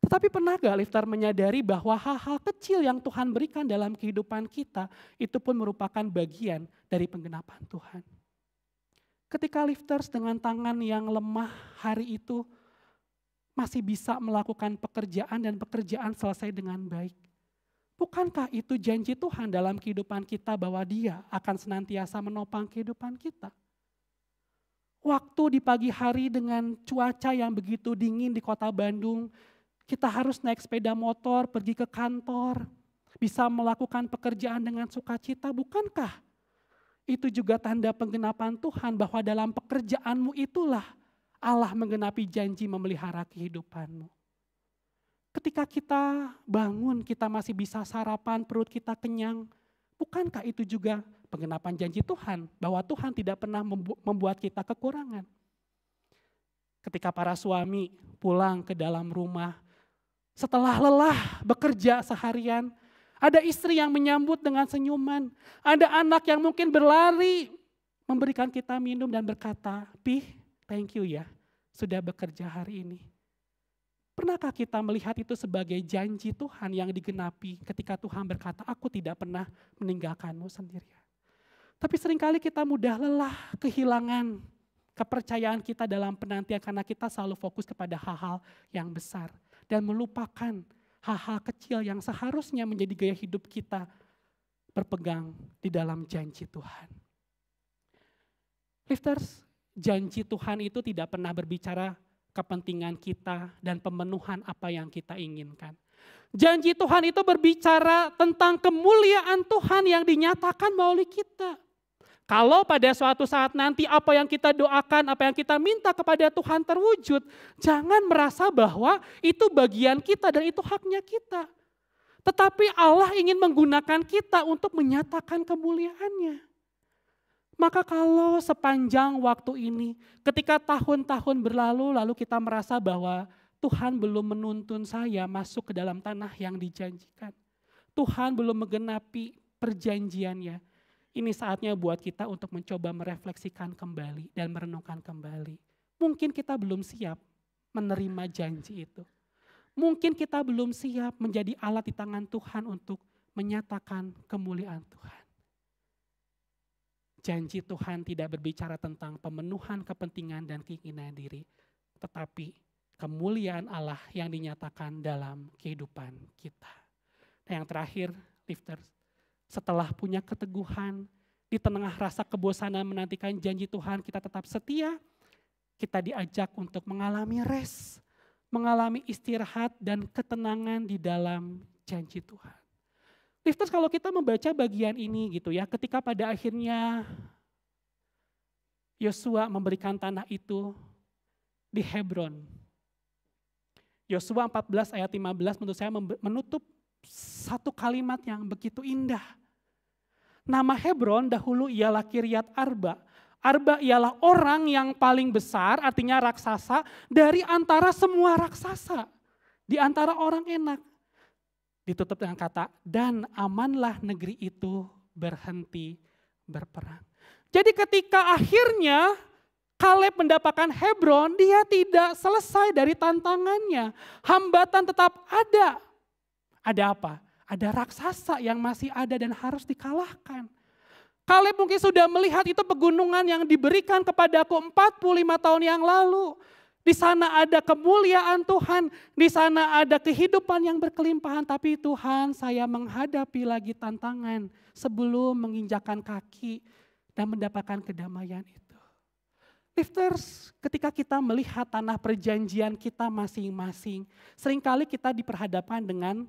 Tetapi pernah gak lifter menyadari bahwa hal-hal kecil yang Tuhan berikan dalam kehidupan kita itu pun merupakan bagian dari penggenapan Tuhan. Ketika lifters dengan tangan yang lemah hari itu masih bisa melakukan pekerjaan dan pekerjaan selesai dengan baik. Bukankah itu janji Tuhan dalam kehidupan kita bahwa Dia akan senantiasa menopang kehidupan kita? Waktu di pagi hari dengan cuaca yang begitu dingin di kota Bandung, kita harus naik sepeda motor pergi ke kantor, bisa melakukan pekerjaan dengan sukacita, bukankah itu juga tanda penggenapan Tuhan bahwa dalam pekerjaanmu itulah Allah menggenapi janji memelihara kehidupanmu. Ketika kita bangun, kita masih bisa sarapan, perut kita kenyang. Bukankah itu juga penggenapan janji Tuhan bahwa Tuhan tidak pernah membuat kita kekurangan. Ketika para suami pulang ke dalam rumah, setelah lelah bekerja seharian, ada istri yang menyambut dengan senyuman. Ada anak yang mungkin berlari memberikan kita minum dan berkata, "Pi, thank you ya sudah bekerja hari ini." Pernahkah kita melihat itu sebagai janji Tuhan yang digenapi ketika Tuhan berkata, "Aku tidak pernah meninggalkanmu sendirian." Tapi seringkali kita mudah lelah, kehilangan kepercayaan kita dalam penantian karena kita selalu fokus kepada hal-hal yang besar dan melupakan hal-hal kecil yang seharusnya menjadi gaya hidup kita berpegang di dalam janji Tuhan. Lifters, janji Tuhan itu tidak pernah berbicara kepentingan kita dan pemenuhan apa yang kita inginkan. Janji Tuhan itu berbicara tentang kemuliaan Tuhan yang dinyatakan melalui kita. Kalau pada suatu saat nanti apa yang kita doakan, apa yang kita minta kepada Tuhan terwujud, jangan merasa bahwa itu bagian kita dan itu haknya kita. Tetapi Allah ingin menggunakan kita untuk menyatakan kemuliaannya. Maka kalau sepanjang waktu ini, ketika tahun-tahun berlalu, lalu kita merasa bahwa Tuhan belum menuntun saya masuk ke dalam tanah yang dijanjikan. Tuhan belum menggenapi perjanjiannya. Ini saatnya buat kita untuk mencoba merefleksikan kembali dan merenungkan kembali. Mungkin kita belum siap menerima janji itu. Mungkin kita belum siap menjadi alat di tangan Tuhan untuk menyatakan kemuliaan Tuhan. Janji Tuhan tidak berbicara tentang pemenuhan kepentingan dan keinginan diri, tetapi kemuliaan Allah yang dinyatakan dalam kehidupan kita. Dan yang terakhir, lifters, setelah punya keteguhan, di tengah rasa kebosanan menantikan janji Tuhan, kita tetap setia, kita diajak untuk mengalami rest, mengalami istirahat dan ketenangan di dalam janji Tuhan. Lifters, kalau kita membaca bagian ini gitu ya, ketika pada akhirnya Yosua memberikan tanah itu di Hebron. Yosua 14 ayat 15 menurut saya menutup satu kalimat yang begitu indah. Nama Hebron dahulu ialah Kiryat Arba. Arba ialah orang yang paling besar, artinya raksasa, dari antara semua raksasa. Di antara orang enak. Ditutup dengan kata, dan amanlah negeri itu berhenti berperang. Jadi ketika akhirnya Kaleb mendapatkan Hebron, dia tidak selesai dari tantangannya. Hambatan tetap ada. Ada apa? Ada raksasa yang masih ada dan harus dikalahkan. Kaleb mungkin sudah melihat itu pegunungan yang diberikan kepadaku 45 tahun yang lalu. Di sana ada kemuliaan Tuhan, di sana ada kehidupan yang berkelimpahan. Tapi Tuhan, saya menghadapi lagi tantangan sebelum menginjakkan kaki dan mendapatkan kedamaian itu. Lifters, ketika kita melihat tanah perjanjian kita masing-masing, seringkali kita diperhadapkan dengan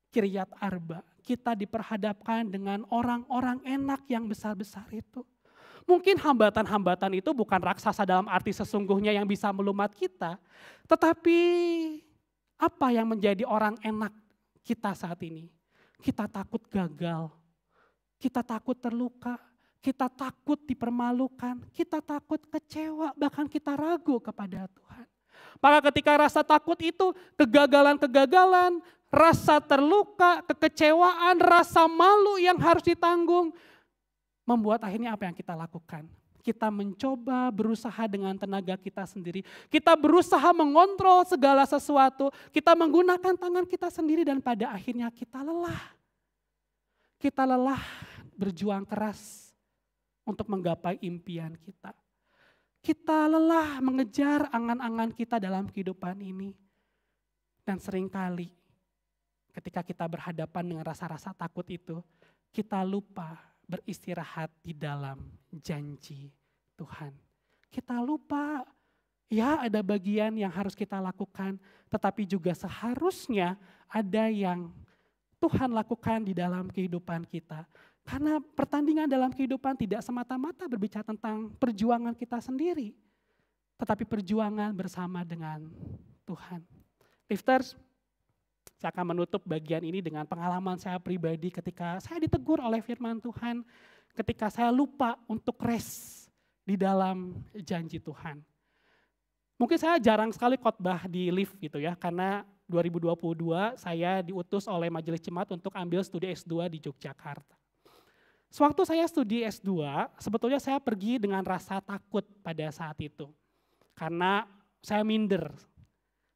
Kiryat Arba. Kita diperhadapkan dengan orang-orang enak yang besar-besar itu. Mungkin hambatan-hambatan itu bukan raksasa dalam arti sesungguhnya yang bisa melumat kita. Tetapi apa yang menjadi orang enak kita saat ini? Kita takut gagal. Kita takut terluka. kita takut dipermalukan, kita takut kecewa, bahkan kita ragu kepada Tuhan. Maka ketika rasa takut itu kegagalan-kegagalan, rasa terluka, kekecewaan, rasa malu yang harus ditanggung, membuat akhirnya apa yang kita lakukan? Kita mencoba berusaha dengan tenaga kita sendiri. Kita berusaha mengontrol segala sesuatu. Kita menggunakan tangan kita sendiri dan pada akhirnya kita lelah. Kita lelah berjuang keras untuk menggapai impian kita. Kita lelah mengejar angan-angan kita dalam kehidupan ini. Dan seringkali ketika kita berhadapan dengan rasa-rasa takut itu, kita lupa beristirahat di dalam janji Tuhan. Kita lupa, ya ada bagian yang harus kita lakukan, tetapi juga seharusnya ada yang Tuhan lakukan di dalam kehidupan kita. Karena pertandingan dalam kehidupan tidak semata-mata berbicara tentang perjuangan kita sendiri, tetapi perjuangan bersama dengan Tuhan. Lifters, saya akan menutup bagian ini dengan pengalaman saya pribadi ketika saya ditegur oleh firman Tuhan, ketika saya lupa untuk rest di dalam janji Tuhan. Mungkin saya jarang sekali khotbah di lift gitu ya, karena 2022 saya diutus oleh Majelis Jemaat untuk ambil studi S2 di Yogyakarta. Sewaktu saya studi S2, sebetulnya saya pergi dengan rasa takut pada saat itu. Karena saya minder.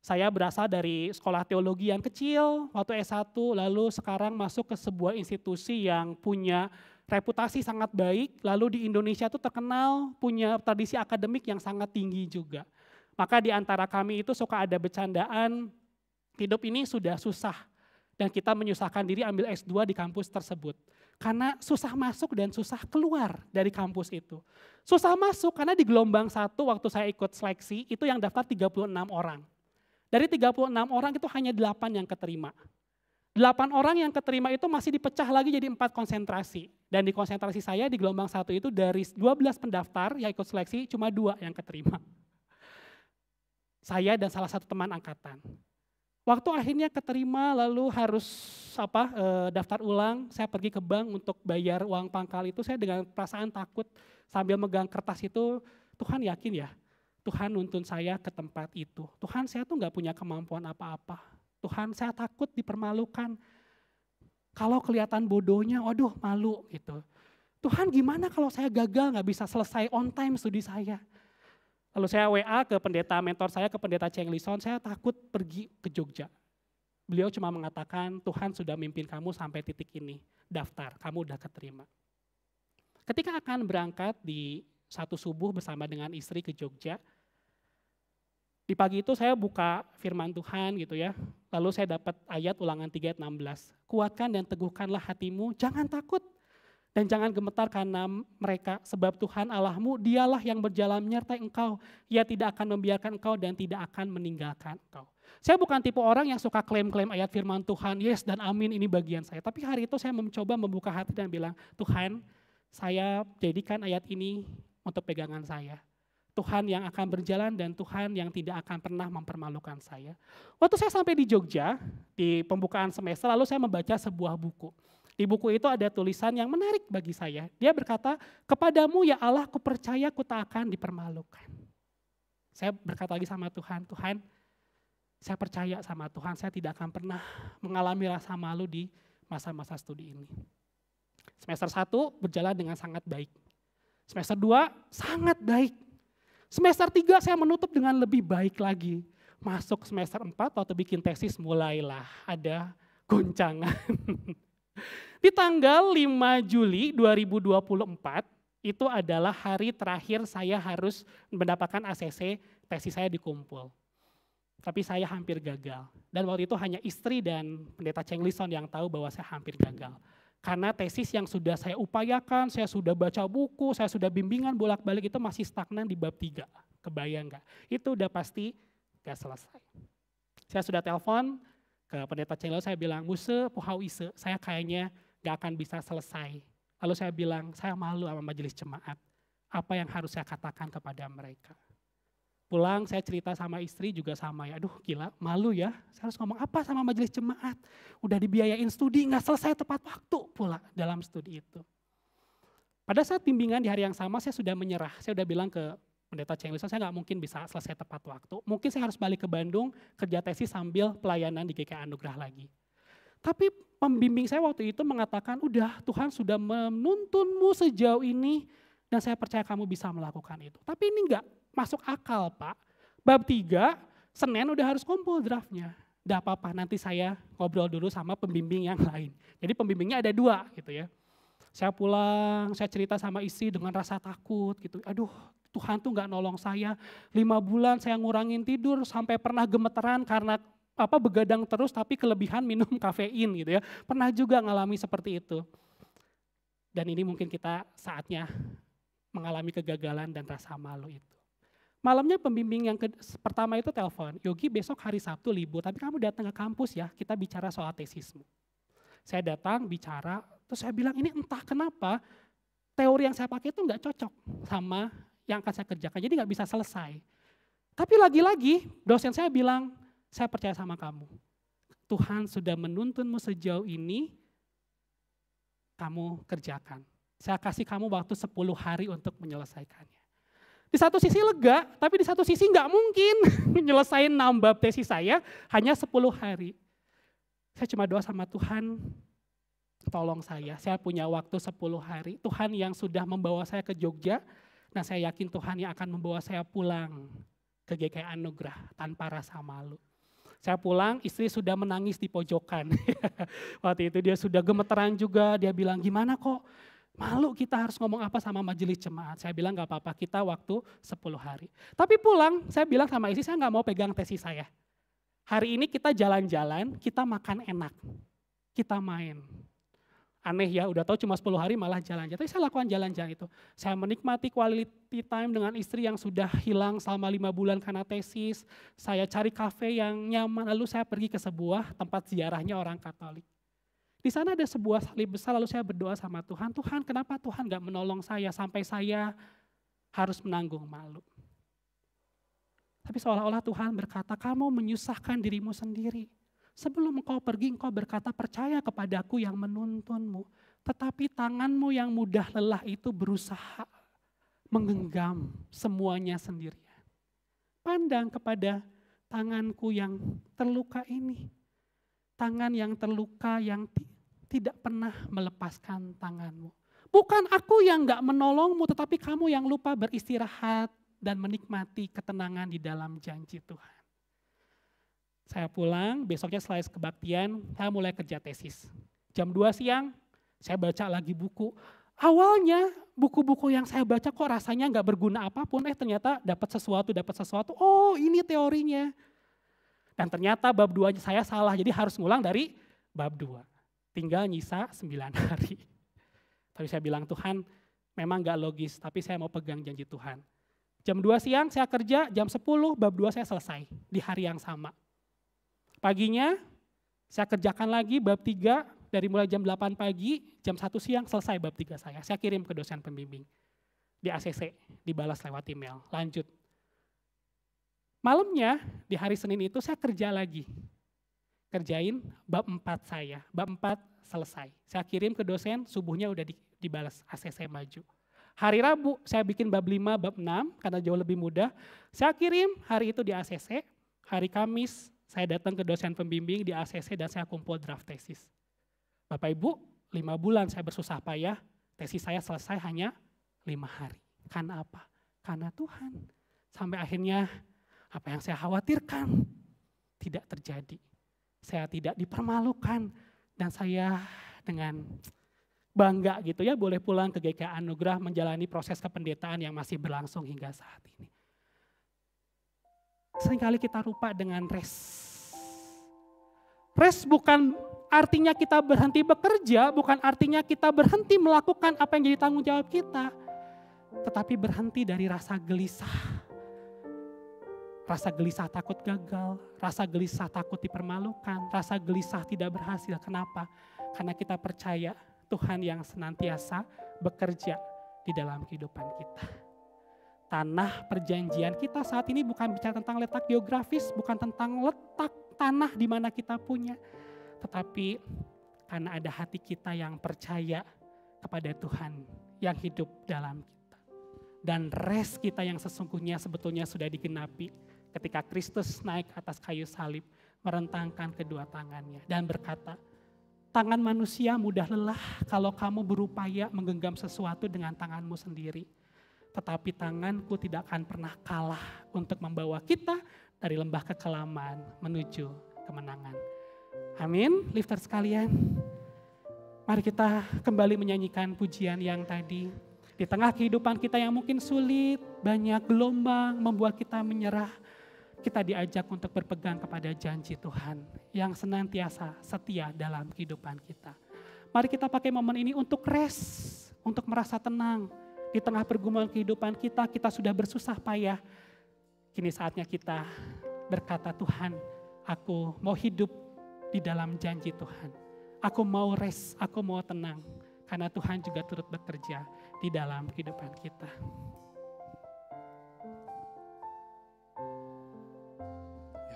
Saya berasal dari sekolah teologi yang kecil, waktu S1, lalu sekarang masuk ke sebuah institusi yang punya reputasi sangat baik, lalu di Indonesia itu terkenal punya tradisi akademik yang sangat tinggi juga. Maka di antara kami itu suka ada bercandaan, hidup ini sudah susah, dan kita menyusahkan diri ambil S2 di kampus tersebut. Karena susah masuk dan susah keluar dari kampus itu. Susah masuk karena di gelombang 1 waktu saya ikut seleksi itu yang daftar 36 orang. Dari 36 orang itu hanya 8 yang keterima. 8 orang yang keterima itu masih dipecah lagi jadi 4 konsentrasi. Dan di konsentrasi saya di gelombang 1 itu dari 12 pendaftar yang ikut seleksi cuma 2 yang keterima. Saya dan salah satu teman angkatan. Waktu akhirnya keterima lalu harus daftar ulang, saya pergi ke bank untuk bayar uang pangkal itu, saya dengan perasaan takut sambil megang kertas itu, Tuhan yakin ya, Tuhan nuntun saya ke tempat itu. Tuhan saya tuh gak punya kemampuan apa-apa, Tuhan saya takut dipermalukan. Kalau kelihatan bodohnya, waduh malu gitu. Tuhan gimana kalau saya gagal gak bisa selesai on time studi saya. Lalu saya WA ke pendeta mentor saya, ke pendeta Cheng Lison, saya takut pergi ke Jogja. Beliau cuma mengatakan, Tuhan sudah mimpin kamu sampai titik ini, daftar, kamu udah keterima. Ketika akan berangkat di satu subuh bersama dengan istri ke Jogja, di pagi itu saya buka firman Tuhan gitu ya, lalu saya dapat ayat Ulangan 3 ayat 16, kuatkan dan teguhkanlah hatimu, jangan takut. Dan jangan gemetar karena mereka, sebab Tuhan Allahmu dialah yang berjalan menyertai engkau. Ia tidak akan membiarkan engkau dan tidak akan meninggalkan engkau. Saya bukan tipe orang yang suka klaim-klaim ayat firman Tuhan, yes dan amin ini bagian saya. Tapi hari itu saya mencoba membuka hati dan bilang, Tuhan saya jadikan ayat ini untuk pegangan saya. Tuhan yang akan berjalan dan Tuhan yang tidak akan pernah mempermalukan saya. Waktu saya sampai di Jogja, di pembukaan semester, lalu saya membaca sebuah buku. Di buku itu ada tulisan yang menarik bagi saya. Dia berkata, kepadamu ya Allah kupercaya ku tak akan dipermalukan. Saya berkata lagi sama Tuhan, Tuhan saya percaya sama Tuhan, saya tidak akan pernah mengalami rasa malu di masa-masa studi ini. Semester 1 berjalan dengan sangat baik. Semester 2 sangat baik. Semester 3 saya menutup dengan lebih baik lagi. Masuk semester 4 waktu bikin tesis mulailah ada goncangan. Di tanggal 5 Juli 2024 itu adalah hari terakhir saya harus mendapatkan ACC, tesis saya dikumpul. Tapi saya hampir gagal. Dan waktu itu hanya istri dan pendeta Cheng Lison yang tahu bahwa saya hampir gagal. Karena tesis yang sudah saya upayakan, saya sudah baca buku, saya sudah bimbingan bolak-balik itu masih stagnan di bab 3. Kebayang gak? Itu udah pasti gak selesai. Saya sudah telepon ke pendeta Cheng Lison, saya bilang, Muse, puhau ise, saya kayaknya gak akan bisa selesai. Lalu saya bilang, saya malu sama majelis jemaat. Apa yang harus saya katakan kepada mereka? Pulang saya cerita sama istri juga sama ya, aduh gila malu ya, saya harus ngomong apa sama majelis jemaat. Udah dibiayain studi, gak selesai tepat waktu pula dalam studi itu. Pada saat bimbingan di hari yang sama saya sudah menyerah, saya sudah bilang ke pendeta Cheng Wilson, saya nggak mungkin bisa selesai tepat waktu. Mungkin saya harus balik ke Bandung, kerja tesis sambil pelayanan di GKI Anugerah lagi. Tapi pembimbing saya waktu itu mengatakan, udah Tuhan sudah menuntunmu sejauh ini dan saya percaya kamu bisa melakukan itu. Tapi ini enggak masuk akal Pak. Bab 3, Senin udah harus kumpul draftnya. Udah apa-apa, nanti saya ngobrol dulu sama pembimbing yang lain. Jadi pembimbingnya ada 2 gitu ya. Saya pulang, saya cerita sama istri dengan rasa takut gitu. Aduh, Tuhan tuh nggak nolong saya. 5 bulan saya ngurangin tidur sampai pernah gemeteran karena begadang terus tapi kelebihan minum kafein gitu ya. Pernah juga ngalami seperti itu. Dan ini mungkin kita saatnya mengalami kegagalan dan rasa malu itu. Malamnya pembimbing yang pertama itu telepon, Yogi besok hari Sabtu libur tapi kamu datang ke kampus ya, kita bicara soal tesismu. Saya datang bicara, terus saya bilang ini entah kenapa teori yang saya pakai itu nggak cocok sama yang akan saya kerjakan, jadi nggak bisa selesai. Tapi lagi-lagi dosen saya bilang, saya percaya sama kamu. Tuhan sudah menuntunmu sejauh ini, kamu kerjakan. Saya kasih kamu waktu 10 hari untuk menyelesaikannya. Di satu sisi lega, tapi di satu sisi nggak mungkin menyelesaikan 6 bab tesis saya hanya 10 hari. Saya cuma doa sama Tuhan, tolong saya punya waktu 10 hari. Tuhan yang sudah membawa saya ke Jogja, nah saya yakin Tuhan yang akan membawa saya pulang ke GKI Anugerah tanpa rasa malu. Saya pulang, istri sudah menangis di pojokan. Waktu itu dia sudah gemeteran juga, dia bilang gimana kok malu kita harus ngomong apa sama majelis jemaat. Saya bilang gak apa-apa, kita waktu 10 hari. Tapi pulang, saya bilang sama istri, saya gak mau pegang tesis saya. Hari ini kita jalan-jalan, kita makan enak, kita main. Aneh ya, udah tahu cuma 10 hari malah jalan-jalan. Tapi saya lakukan jalan-jalan itu. Saya menikmati quality time dengan istri yang sudah hilang selama 5 bulan karena tesis. Saya cari kafe yang nyaman, lalu saya pergi ke sebuah tempat ziarahnya orang Katolik. Di sana ada sebuah salib besar, lalu saya berdoa sama Tuhan, Tuhan kenapa Tuhan gak menolong saya sampai saya harus menanggung malu. Tapi seolah-olah Tuhan berkata, kamu menyusahkan dirimu sendiri. Sebelum engkau pergi, engkau berkata, percaya kepadaku yang menuntunmu. Tetapi tanganmu yang mudah lelah itu berusaha menggenggam semuanya sendirian. Pandang kepada tanganku yang terluka ini. Tangan yang terluka yang tidak pernah melepaskan tanganmu. Bukan aku yang gak menolongmu, tetapi kamu yang lupa beristirahat dan menikmati ketenangan di dalam janji Tuhan. Saya pulang, besoknya setelah kebaktian, saya mulai kerja tesis. Jam 2 siang, saya baca lagi buku. Awalnya buku-buku yang saya baca kok rasanya gak berguna apapun, ternyata dapat sesuatu. Oh ini teorinya. Dan ternyata bab 2 saya salah, jadi harus ngulang dari bab 2. Tinggal nyisa 9 hari. Tapi saya bilang Tuhan memang gak logis, tapi saya mau pegang janji Tuhan. Jam 2 siang saya kerja, jam 10 bab 2 saya selesai di hari yang sama. Paginya saya kerjakan lagi bab 3 dari mulai jam 8 pagi, jam 1 siang selesai bab 3 saya. Saya kirim ke dosen pembimbing di ACC, dibalas lewat email, lanjut. Malamnya di hari Senin itu saya kerja lagi. Kerjain bab 4 saya, bab 4 selesai. Saya kirim ke dosen, subuhnya udah dibalas ACC maju. Hari Rabu saya bikin bab 5, bab 6 karena jauh lebih mudah. Saya kirim hari itu di ACC, hari Kamis saya datang ke dosen pembimbing di ACC dan saya kumpul draft tesis. Bapak Ibu, 5 bulan saya bersusah payah, tesis saya selesai hanya 5 hari. Karena apa? Karena Tuhan. Sampai akhirnya apa yang saya khawatirkan tidak terjadi. Saya tidak dipermalukan dan saya dengan bangga gitu ya boleh pulang ke GKI Anugerah menjalani proses kependetaan yang masih berlangsung hingga saat ini. Seringkali kita lupa dengan rest. Rest bukan artinya kita berhenti bekerja, bukan artinya kita berhenti melakukan apa yang jadi tanggung jawab kita. Tetapi berhenti dari rasa gelisah. Rasa gelisah takut gagal, rasa gelisah takut dipermalukan, rasa gelisah tidak berhasil. Kenapa? Karena kita percaya Tuhan yang senantiasa bekerja di dalam kehidupan kita. Tanah perjanjian kita saat ini bukan bicara tentang letak geografis, bukan tentang letak tanah di mana kita punya. Tetapi karena ada hati kita yang percaya kepada Tuhan yang hidup dalam kita. Dan rest kita yang sesungguhnya sebetulnya sudah digenapi ketika Kristus naik atas kayu salib, merentangkan kedua tangannya dan berkata, tangan manusia mudah lelah kalau kamu berupaya menggenggam sesuatu dengan tanganmu sendiri. Tetapi tanganku tidak akan pernah kalah untuk membawa kita dari lembah kekelaman menuju kemenangan. Amin, lifter sekalian. Mari kita kembali menyanyikan pujian yang tadi. Di tengah kehidupan kita yang mungkin sulit, banyak gelombang membuat kita menyerah. Kita diajak untuk berpegang kepada janji Tuhan yang senantiasa setia dalam kehidupan kita. Mari kita pakai momen ini untuk rest, untuk merasa tenang. Di tengah pergumulan kehidupan kita, kita sudah bersusah payah. Kini saatnya kita berkata, Tuhan, aku mau hidup di dalam janji Tuhan. Aku mau rest, aku mau tenang. Karena Tuhan juga turut bekerja di dalam kehidupan kita.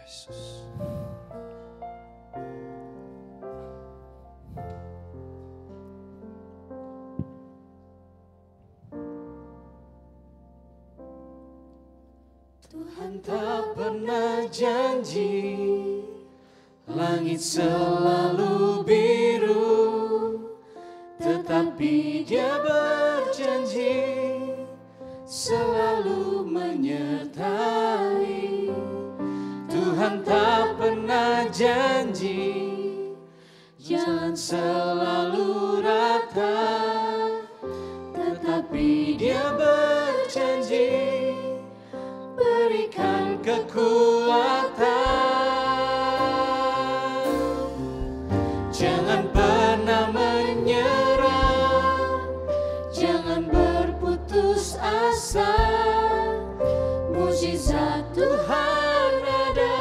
Yesus. Tuhan tak pernah janji langit selalu biru, tetapi Dia berjanji selalu menyertai. Tuhan tak pernah janji jalan selalu rata, tetapi Dia berjanji berikan kekuatan. Jangan pernah menyerah, jangan berputus asa. Mujizat Tuhan ada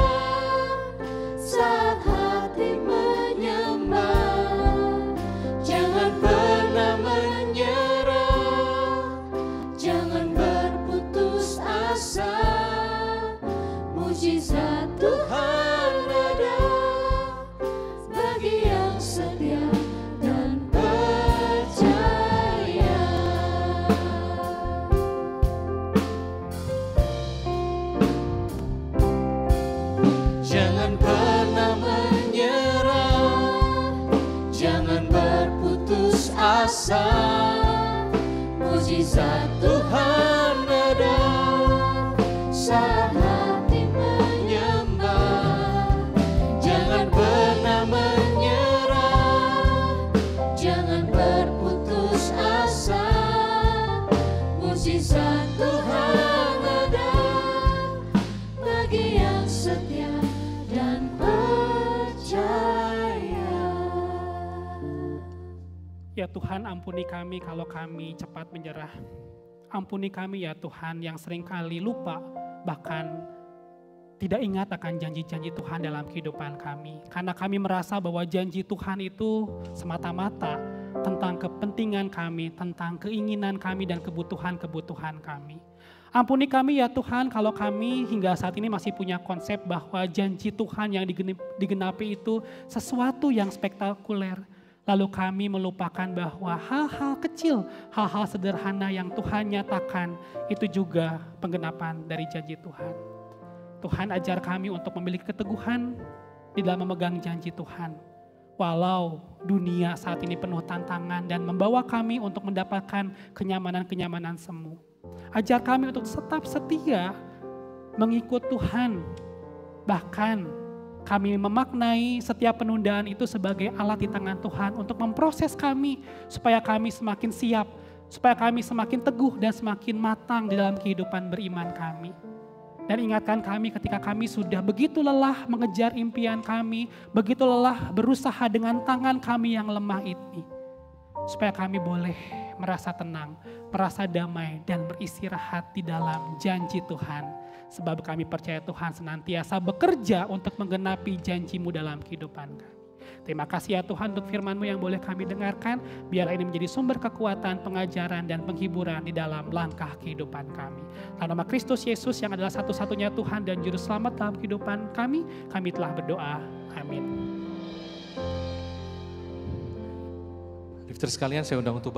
saat hati menyembah. Jangan pernah menyerah, jangan berputus asa. Mujizat Tuhan ada bagi yang setia dan percaya. Jangan pernah menyerah, jangan berputus asa. Mujizat Tuhan ada saat hati menyembah. Jangan pernah menyerah, jangan berputus asa. Mujizat Tuhan ada bagi yang setia dan percaya. Ya Tuhan, ampuni kami kalau kami cepat menyerah. Ampuni kami ya Tuhan yang seringkali lupa, bahkan tidak ingat akan janji-janji Tuhan dalam kehidupan kami. Karena kami merasa bahwa janji Tuhan itu semata-mata tentang kepentingan kami, tentang keinginan kami dan kebutuhan-kebutuhan kami. Ampuni kami ya Tuhan kalau kami hingga saat ini masih punya konsep bahwa janji Tuhan yang digenapi itu sesuatu yang spektakuler. Lalu kami melupakan bahwa hal-hal kecil, hal-hal sederhana yang Tuhan nyatakan itu juga penggenapan dari janji Tuhan. Tuhan ajar kami untuk memiliki keteguhan di dalam memegang janji Tuhan. Walau dunia saat ini penuh tantangan dan membawa kami untuk mendapatkan kenyamanan-kenyamanan semu. Ajar kami untuk tetap setia mengikut Tuhan. Bahkan kami memaknai setiap penundaan itu sebagai alat di tangan Tuhan untuk memproses kami supaya kami semakin siap, supaya kami semakin teguh dan semakin matang di dalam kehidupan beriman kami. Dan ingatkan kami ketika kami sudah begitu lelah mengejar impian kami, begitu lelah berusaha dengan tangan kami yang lemah ini. Supaya kami boleh merasa tenang, merasa damai dan beristirahat di dalam janji Tuhan. Sebab kami percaya Tuhan senantiasa bekerja untuk menggenapi janji-Mu dalam kehidupan kami. Terima kasih ya Tuhan untuk firman-Mu yang boleh kami dengarkan. Biar ini menjadi sumber kekuatan, pengajaran, dan penghiburan di dalam langkah kehidupan kami. Dalam nama Kristus Yesus yang adalah satu-satunya Tuhan dan Juru Selamat dalam kehidupan kami telah berdoa. Amin. Lifter sekalian, saya undang untuk